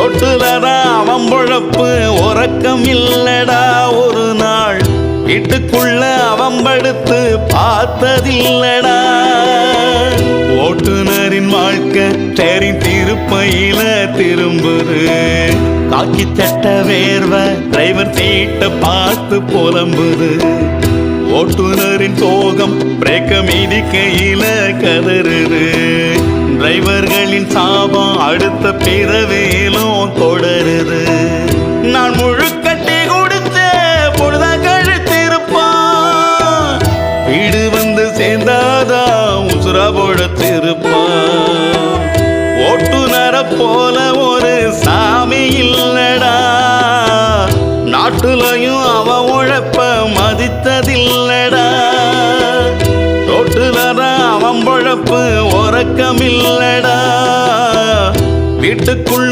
ரோட்டுலதான் அவன் பொழப்பு உறக்கம் இல்லடா ஒரு நாள் வீட்டுக்குள்ள அவன் படுத்து பார்த்ததில்லடா. ஓட்டுநரின் வாழ்க்கை சரி திருப்பையில திரும்புது. காக்கி சட்ட வேர்வை டிரைவர் சீட்டை பார்த்து புலம்புது. ஓட்டுநரின் சோகம் பிரேக்க மிதிக்கையில கதறுது. டிரைவர்களின் சாபம் அடுத்த பிறவேலும் தொடருது. நான் முழுக்கட்டி கொடுத்த பொழுத கழித்திருப்பான். வீடு வந்து சேர்ந்தாதான் உசுரா பொழத்திருப்பான். ஓட்டுநர போல ஒரு சாமி இல்லடா. நாட்டுலையும் அவன் உழைப்ப மதித்ததில்லடா. ரோட்டுலதான் அவன் பொழப்பு உறக்கம் இல்லடா. வீட்டுக்குள்ள